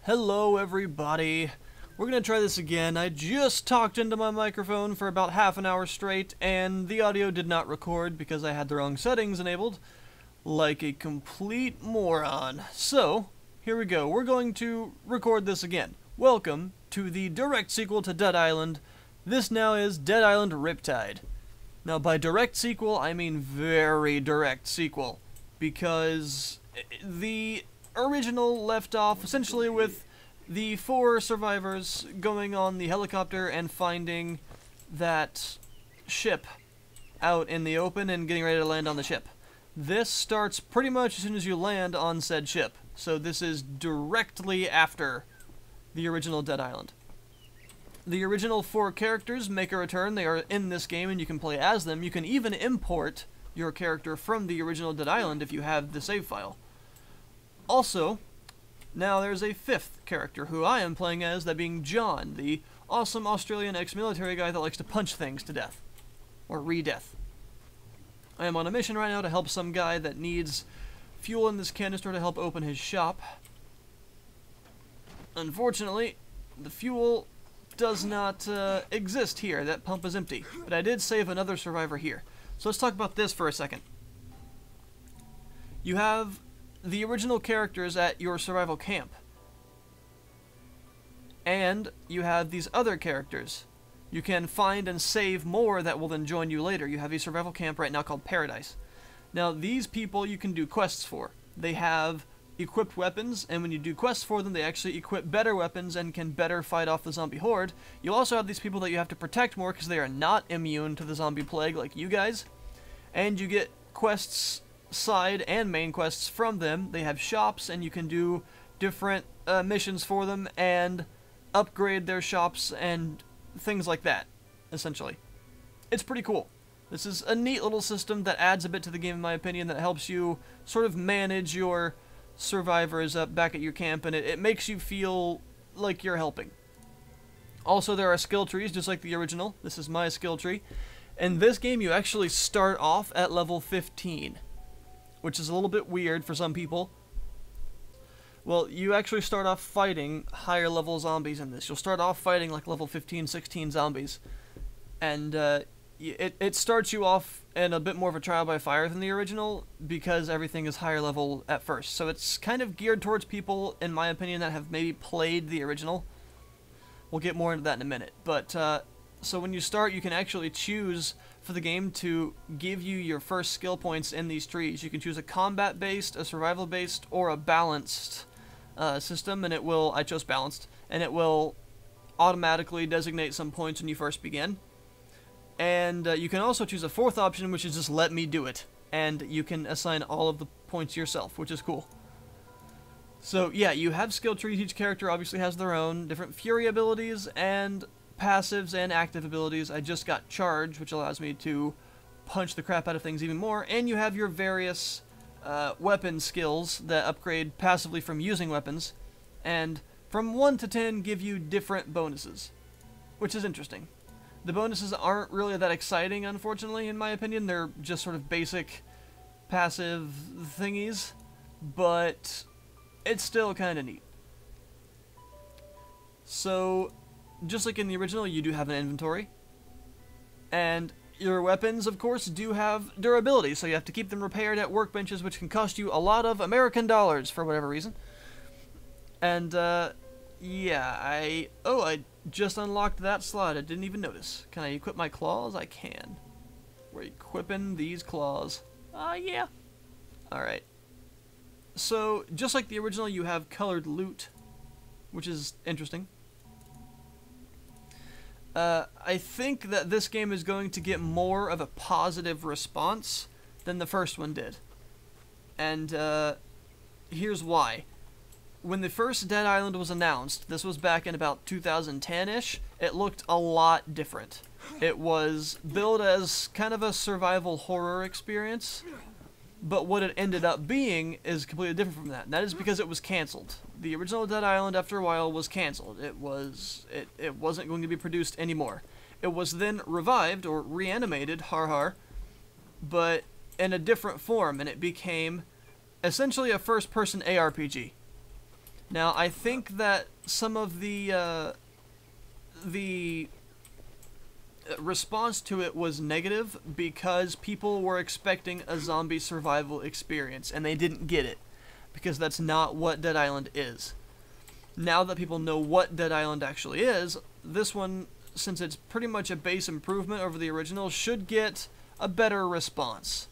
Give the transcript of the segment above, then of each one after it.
Hello everybody. We're gonna try this again. I just talked into my microphone for about half an hour straight and the audio did not record because I had the wrong settings enabled, like a complete moron. So, here we go. We're going to record this again. Welcome to the direct sequel to Dead Island. This now is Dead Island Riptide. Now by direct sequel, I mean very direct sequel, because the original left off essentially with the 4 survivors going on the helicopter and finding that ship out in the open and getting ready to land on the ship. This starts pretty much as soon as you land on said ship, so this is directly after the original Dead Island. The original 4 characters make a return. They are in this game and you can play as them. You can even import your character from the original Dead Island if you have the save file. Also, now there's a 5th character who I am playing as, that being John, the awesome Australian ex-military guy that likes to punch things to death. Or re-death. I am on a mission right now to help some guy that needs fuel in this canister to help open his shop. Unfortunately, the fuel does not exist here. That pump is empty. But I did save another survivor here. So let's talk about this for a second. You have the original characters at your survival camp. And you have these other characters. You can find and save more that will then join you later. You have a survival camp right now called Paradise. Now these people you can do quests for. They have equipped weapons, and when you do quests for them, they actually equip better weapons and can better fight off the zombie horde. You also have these people that you have to protect more because they are not immune to the zombie plague like you guys. And you get quests, side and main quests from them. They have shops and you can do different missions for them and upgrade their shops and things like that, essentially. It's pretty cool. This is a neat little system that adds a bit to the game in my opinion, that helps you sort of manage your survivors up back at your camp, and it makes you feel like you're helping. Also, there are skill trees just like the original. This is my skill tree. In this game you actually start off at level 15. Which is a little bit weird for some people. Well, you actually start off fighting higher level zombies in this. You'll start off fighting like level 15, 16 zombies. And it starts you off in a bit more of a trial by fire than the original, because everything is higher level at first. So it's kind of geared towards people, in my opinion, that have maybe played the original. We'll get more into that in a minute. But, so when you start, you can actually choose for the game to give you your first skill points in these trees. You can choose a combat-based, a survival-based, or a balanced system, and it will, I chose balanced, and it will automatically designate some points when you first begin. And you can also choose a 4th option, which is just let me do it, and you can assign all of the points yourself, which is cool. So yeah, you have skill trees. Each character obviously has their own different fury abilities and passives and active abilities. I just got charge, which allows me to punch the crap out of things even more, and you have your various weapon skills that upgrade passively from using weapons, and from 1 to 10 give you different bonuses, which is interesting. The bonuses aren't really that exciting, unfortunately, in my opinion. They're just sort of basic passive thingies, but it's still kind of neat. So, just like in the original, you do have an inventory, and your weapons, of course, do have durability, so you have to keep them repaired at workbenches, which can cost you a lot of American dollars for whatever reason. And, yeah, I just unlocked that slot. I didn't even notice. Can I equip my claws? I can. We're equipping these claws. Yeah. Alright. So, just like the original, you have colored loot, which is interesting. I think that this game is going to get more of a positive response than the first one did. And, here's why. When the first Dead Island was announced, this was back in about 2010-ish, it looked a lot different. It was billed as kind of a survival horror experience, but what it ended up being is completely different from that. And that is because it was canceled. The original Dead Island, after a while, was canceled. It wasn't going to be produced anymore. It was then revived, or reanimated, but in a different form, and it became essentially a first-person ARPG. Now, I think that some of the response to it was negative because people were expecting a zombie survival experience, and they didn't get it, because that's not what Dead Island is. Now that people know what Dead Island actually is, this one, since it's pretty much a base improvement over the original, should get a better response.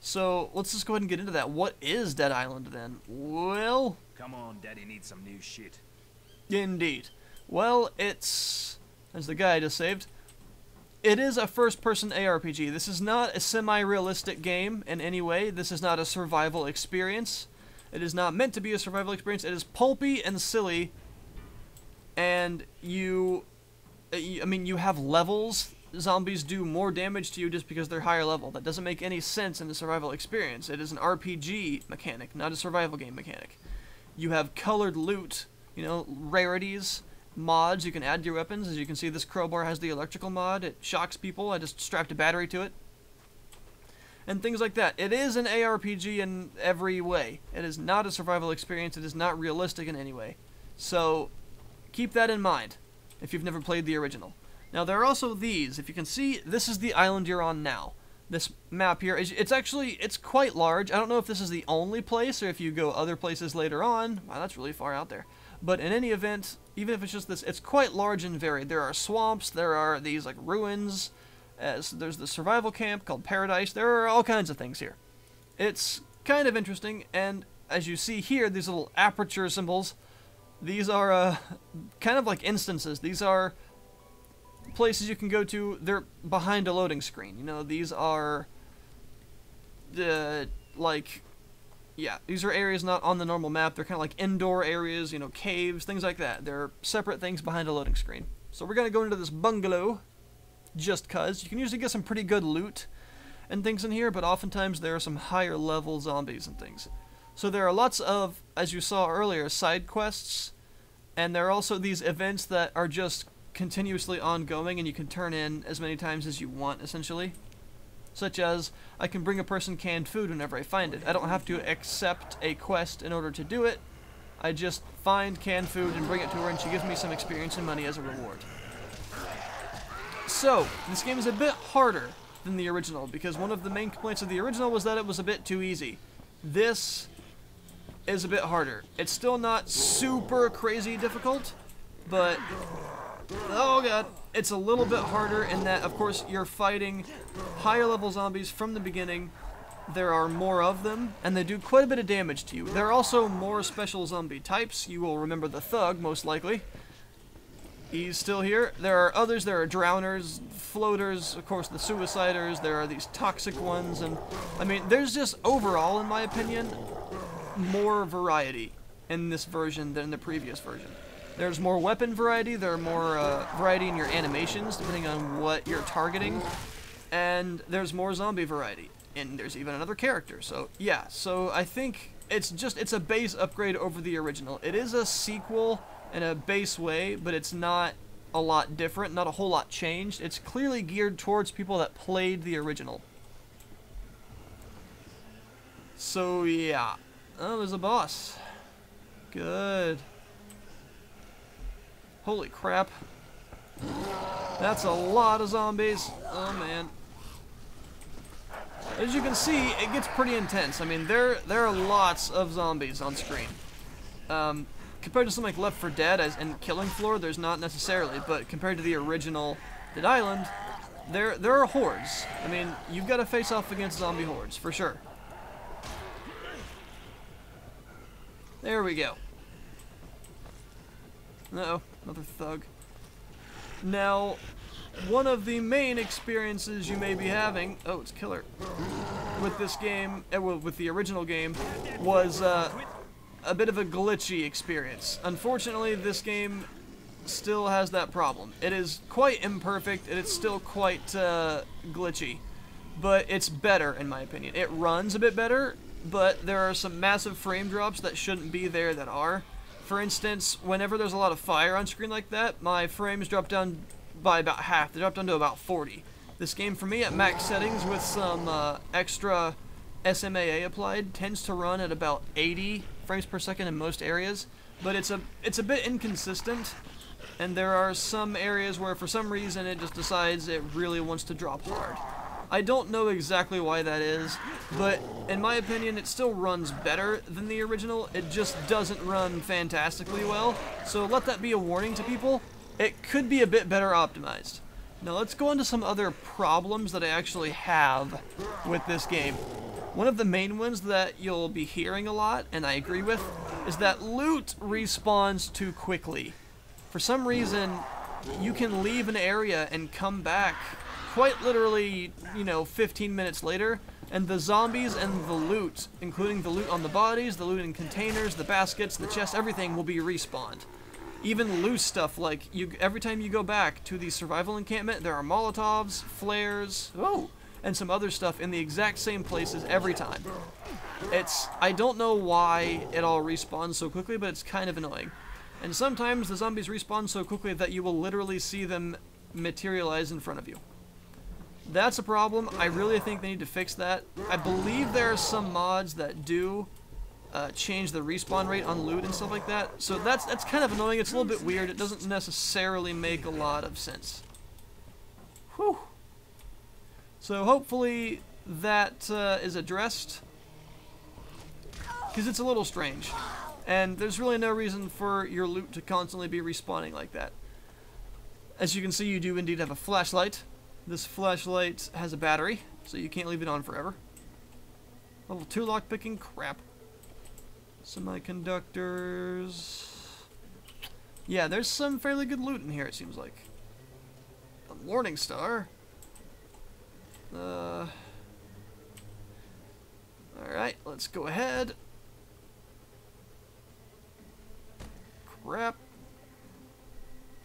So let's just go ahead and get into that. What is Dead Island then? Well, come on, Daddy needs some new shit. Indeed. Well, it's, as the guy I just saved, it is a first-person ARPG. This is not a semi-realistic game in any way. This is not a survival experience. It is not meant to be a survival experience. It is pulpy and silly, and you have levels. Zombies do more damage to you just because they're higher level. That doesn't make any sense in a survival experience. It is an RPG mechanic, not a survival game mechanic. You have colored loot, you know, rarities, mods you can add to your weapons. As you can see, this crowbar has the electrical mod. It shocks people. I just strapped a battery to it. And things like that. It is an ARPG in every way. It is not a survival experience. It is not realistic in any way. So keep that in mind if you've never played the original. Now there are also these. If you can see, this is the island you're on now. This map here, it's quite large. I don't know if this is the only place or if you go other places later on. Wow, that's really far out there. But in any event, even if it's just this, it's quite large and varied. There are swamps, there are these like ruins, there's the survival camp called Paradise. There are all kinds of things here. It's kind of interesting, and as you see here, these little aperture symbols, these are kind of like instances. These are places you can go to. They're behind a loading screen. You know, these are these are areas not on the normal map. They're kind of like indoor areas, you know, caves, things like that. They're separate things behind a loading screen. So we're going to go into this bungalow just cuz. You can usually get some pretty good loot and things in here, but oftentimes there are some higher level zombies and things. So there are lots of, as you saw earlier, side quests, and there are also these events that are just continuously ongoing and you can turn in as many times as you want, essentially. Such as, I can bring a person canned food whenever I find it. I don't have to accept a quest in order to do it. I just find canned food and bring it to her, and she gives me some experience and money as a reward. So, this game is a bit harder than the original, because one of the main complaints of the original was that it was a bit too easy. This is a bit harder. It's still not super crazy difficult, but oh god, it's a little bit harder in that, of course, you're fighting higher level zombies from the beginning. There are more of them, and they do quite a bit of damage to you. There are also more special zombie types. You will remember the thug, most likely. He's still here. There are others. There are drowners, floaters, of course the suiciders. There are these toxic ones, and I mean, there's just overall, in my opinion, more variety in this version than the previous version. There's more weapon variety, there are more variety in your animations, depending on what you're targeting, and there's more zombie variety, and there's even another character. So yeah, so I think it's a base upgrade over the original. It is a sequel in a base way, but it's not a lot different, not a whole lot changed. It's clearly geared towards people that played the original. So yeah. Oh, there's a boss. Good. Holy crap. That's a lot of zombies. Oh man. As you can see, it gets pretty intense. I mean, there are lots of zombies on screen. Compared to something like Left 4 Dead and Killing Floor, there's not necessarily, but compared to the original Dead Island, there are hordes. I mean, you've got to face off against zombie hordes, for sure. There we go. Uh-oh, another thug. Now, one of the main experiences you may be having, oh, it's killer, with this game, with the original game, was a bit of a glitchy experience. Unfortunately, this game still has that problem. It is quite imperfect, and it's still quite glitchy, but it's better, in my opinion. It runs a bit better, but there are some massive frame drops that shouldn't be there that are. For instance, whenever there's a lot of fire on screen like that, my frames drop down by about half. They drop down to about 40. This game, for me, at max settings with some extra SMAA applied, tends to run at about 80 frames per second in most areas. but it's a bit inconsistent, and there are some areas where for some reason it just decides it really wants to drop hard. I don't know exactly why that is, but in my opinion it still runs better than the original. It just doesn't run fantastically well, so let that be a warning to people. It could be a bit better optimized. Now let's go into some other problems that I actually have with this game. One of the main ones that you'll be hearing a lot, and I agree with, is that loot respawns too quickly. For some reason, you can leave an area and come back quite literally, 15 minutes later, and the zombies and the loot, including the loot on the bodies, the loot in containers, the baskets, the chests, everything will be respawned. Even loose stuff, like every time you go back to the survival encampment, there are Molotovs, flares, and some other stuff in the exact same places every time. I don't know why it all respawns so quickly, but it's kind of annoying. And sometimes the zombies respawn so quickly that you will literally see them materialize in front of you. That's a problem. I really think they need to fix that. I believe there are some mods that do change the respawn rate on loot and stuff like that. So that's kind of annoying. It's a little bit weird. It doesn't necessarily make a lot of sense. Whew. So hopefully that is addressed, because it's a little strange. And there's really no reason for your loot to constantly be respawning like that. As you can see, you do indeed have a flashlight. This flashlight has a battery, so you can't leave it on forever. Level 2 lockpicking, crap. Semiconductors. Yeah, there's some fairly good loot in here, it seems like. A Morning Star. Alright, let's go ahead. Crap.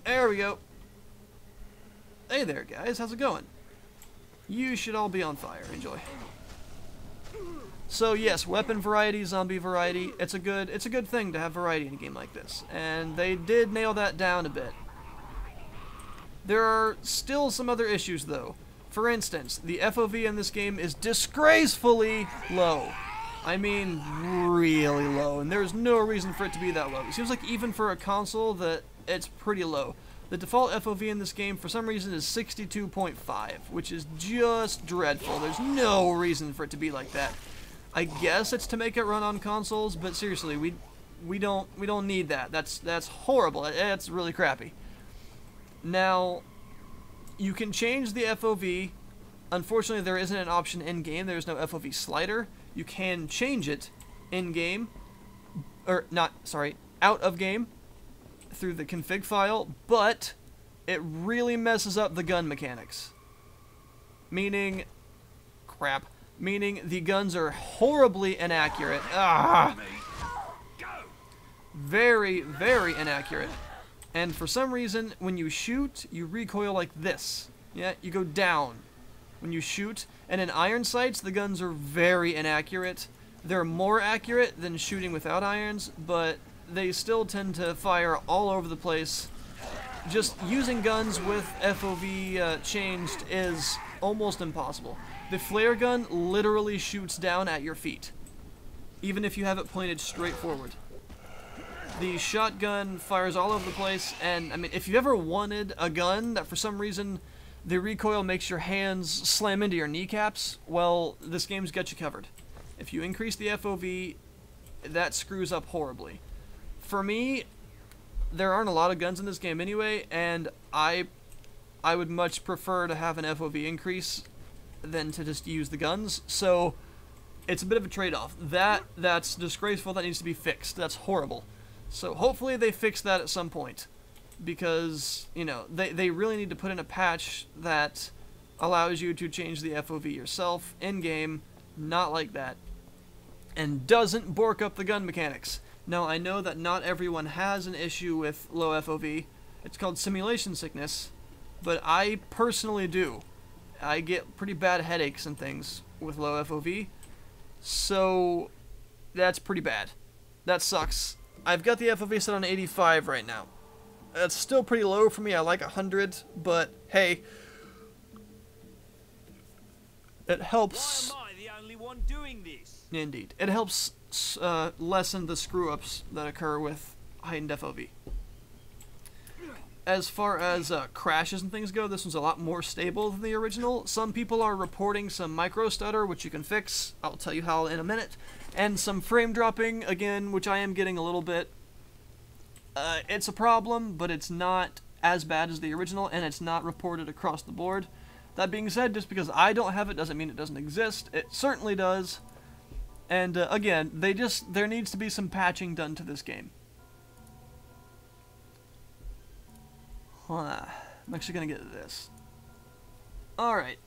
There we go. Hey there, guys. How's it going? You should all be on fire. Enjoy. So yes, weapon variety, zombie variety. It's a good thing to have variety in a game like this, and they did nail that down a bit. There are still some other issues, though. For instance, the FOV in this game is disgracefully low. I mean, really low, and there's no reason for it to be that low. It seems like even for a console that it's pretty low. The default FOV in this game, for some reason, is 62.5, which is just dreadful. There's no reason for it to be like that. I guess it's to make it run on consoles, but seriously, we don't need that. That's horrible. That's really crappy. Now, you can change the FOV. Unfortunately, there isn't an option in-game. There's no FOV slider. You can change it in-game, or not, sorry, out of game through the config file, but it really messes up the gun mechanics. Meaning the guns are horribly inaccurate. Very, very inaccurate. And for some reason, when you shoot, you recoil like this. Yeah, you go down when you shoot. And in iron sights, the guns are very inaccurate. They're more accurate than shooting without irons, but they still tend to fire all over the place. Just using guns with FOV changed is almost impossible. The flare gun literally shoots down at your feet, even if you have it pointed straight forward. The shotgun fires all over the place, and I mean, if you ever wanted a gun that for some reason the recoil makes your hands slam into your kneecaps, well, this game's got you covered. If you increase the FOV, that screws up horribly. For me, there aren't a lot of guns in this game anyway, and I would much prefer to have an FOV increase than to just use the guns, so it's a bit of a trade-off. That's disgraceful. That needs to be fixed. That's horrible. So hopefully they fix that at some point, because, they really need to put in a patch that allows you to change the FOV yourself in-game, not like that, and doesn't bork up the gun mechanics. Now, I know that not everyone has an issue with low FOV. It's called simulation sickness, but I personally do. I get pretty bad headaches and things with low FOV, so that's pretty bad. That sucks. I've got the FOV set on 85 right now. That's still pretty low for me. I like 100, but hey, it helps. Why am I the only one doing this? Indeed. It helps lessen the screw-ups that occur with heightened FOV. As far as crashes and things go, this one's a lot more stable than the original. Some people are reporting some micro stutter, which you can fix. I'll tell you how in a minute. And some frame dropping, again, which I am getting a little bit. It's a problem, but it's not as bad as the original, and it's not reported across the board. That being said, just because I don't have it doesn't mean it doesn't exist. It certainly does. And again, there needs to be some patching done to this game. I'm actually going to get to this. Alright.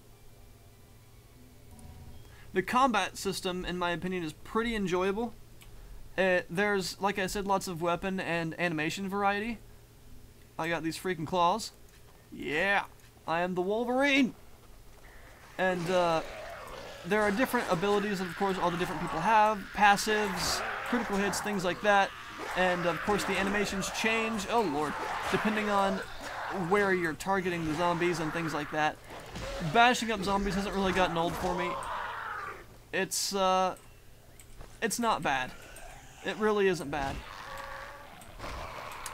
The combat system, in my opinion, is pretty enjoyable. There's, like I said, lots of weapon and animation variety. I got these freaking claws. Yeah! I am the Wolverine! And, there are different abilities that, of course, all the different people have. Passives, critical hits, things like that. And, of course, the animations change, oh lord, depending on where you're targeting the zombies and things like that. Bashing up zombies hasn't really gotten old for me. It's not bad. It really isn't bad.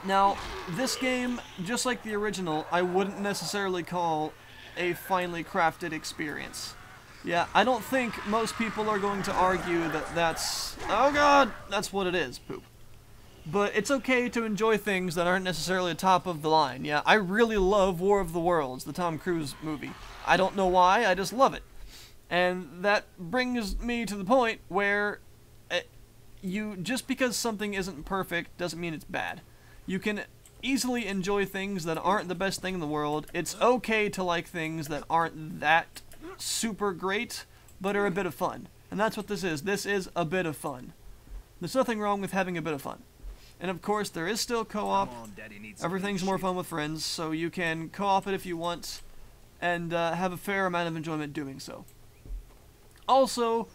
Now, this game, just like the original, I wouldn't necessarily call a finely crafted experience. Yeah, I don't think most people are going to argue that that's... Oh god! That's what it is, poop. But it's okay to enjoy things that aren't necessarily top of the line. Yeah, I really love War of the Worlds, the Tom Cruise movie. I don't know why, I just love it. And that brings me to the point where just because something isn't perfect doesn't mean it's bad. You can easily enjoy things that aren't the best thing in the world. It's okay to like things that aren't that super great, but are a bit of fun. And that's what this is. This is a bit of fun. There's nothing wrong with having a bit of fun. And of course, there is still co-op. Everything's more fun with friends, so you can co-op it if you want, and have a fair amount of enjoyment doing so. Also,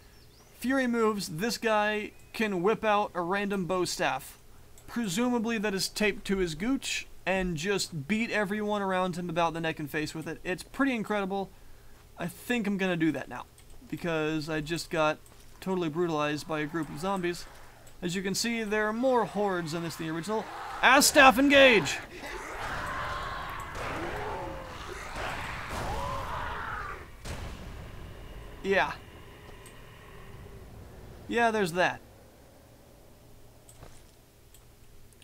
Fury moves, this guy can whip out a random bow staff. Presumably that is taped to his gooch, and just beat everyone around him about the neck and face with it. It's pretty incredible. I think I'm gonna do that now, because I just got totally brutalized by a group of zombies. As you can see, there are more hordes in this than the original. Ass staff engage! Yeah. Yeah, there's that.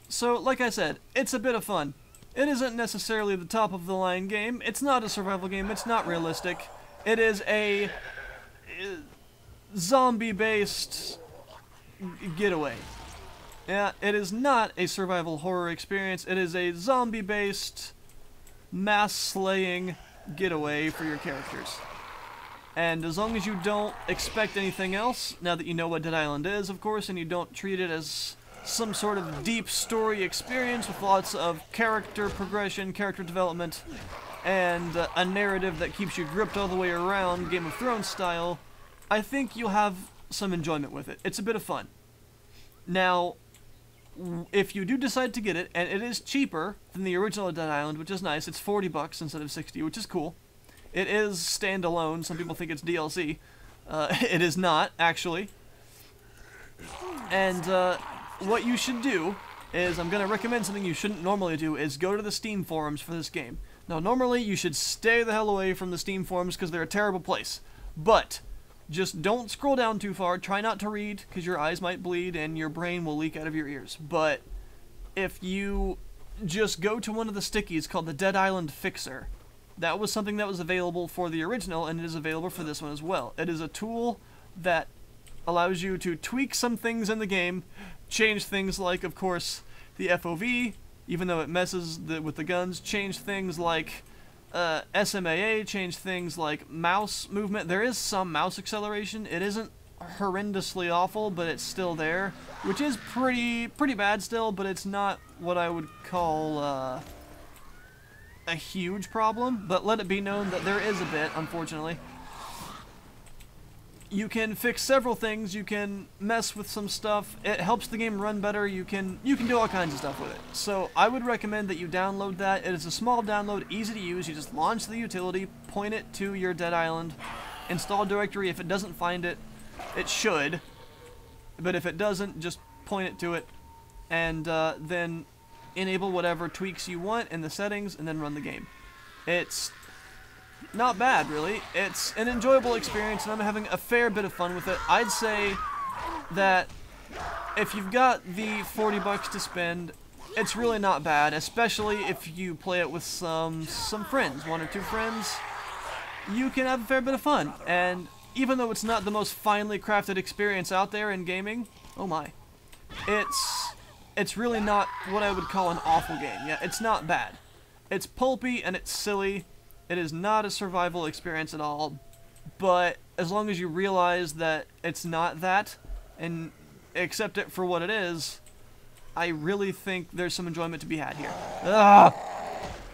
So, like I said, it's a bit of fun. It isn't necessarily the top of the line game. It's not a survival game. It's not realistic. It is a zombie-based Getaway. Yeah, it is not a survival horror experience. It is a zombie-based mass-slaying Getaway for your characters. And as long as you don't expect anything else, now that you know what Dead Island is, of course, and you don't treat it as some sort of deep story experience with lots of character progression, character development, and a narrative that keeps you gripped all the way around, Game of Thrones style, I think you'll have some enjoyment with it. It's a bit of fun. Now, if you do decide to get it, and it is cheaper than the original Dead Island, which is nice, it's $40 instead of 60, which is cool. It is standalone. Some people think it's DLC. It is not, actually. And what you should do is, I'm going to recommend something you shouldn't normally do, is go to the Steam forums for this game. Now, normally you should stay the hell away from the Steam forums because they're a terrible place. But just don't scroll down too far. Try not to read because your eyes might bleed and your brain will leak out of your ears. But if you just go to one of the stickies called the Dead Island Fixer, that was something that was available for the original, and it is available for this one as well. It is a tool that allows you to tweak some things in the game, change things like, of course, the FOV, even though it messes with the guns, change things like SMAA, change things like mouse movement. There is some mouse acceleration. It isn't horrendously awful, but it's still there, which is pretty bad still, but it's not what I would call a huge problem, but let it be known that there is a bit, unfortunately. You can fix several things, you can mess with some stuff, it helps the game run better, you can do all kinds of stuff with it. So I would recommend that you download that. It is a small download, easy to use. You just launch the utility, point it to your Dead Island, install directory. If it doesn't find it, it should, but if it doesn't, just point it to it, and then enable whatever tweaks you want in the settings, and then run the game. It's not bad, really. It's an enjoyable experience, and I'm having a fair bit of fun with it. I'd say that if you've got the 40 bucks to spend, it's really not bad, especially if you play it with some friends, 1 or 2 friends. You can have a fair bit of fun, and even though it's not the most finely crafted experience out there in gaming, oh my, it's really not what I would call an awful game. Yeah, it's not bad. It's pulpy and it's silly. It is not a survival experience at all, but as long as you realize that it's not that and accept it for what it is, I really think there's some enjoyment to be had here. Ah!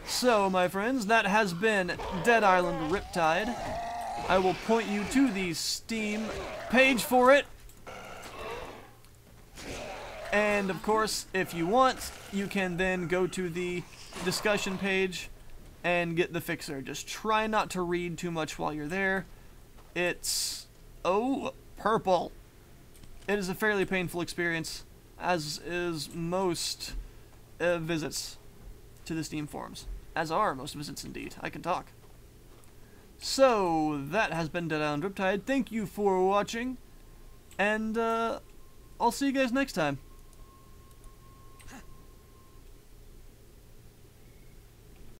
So, my friends, that has been Dead Island Riptide. I will point you to the Steam page for it. And, of course, if you want, you can then go to the discussion page and get the fixer. Just try not to read too much while you're there. It's... oh, purple. It is a fairly painful experience, as is most visits to the Steam forums. As are most visits, indeed. I can talk. So, that has been Dead Island Riptide. Thank you for watching, and I'll see you guys next time.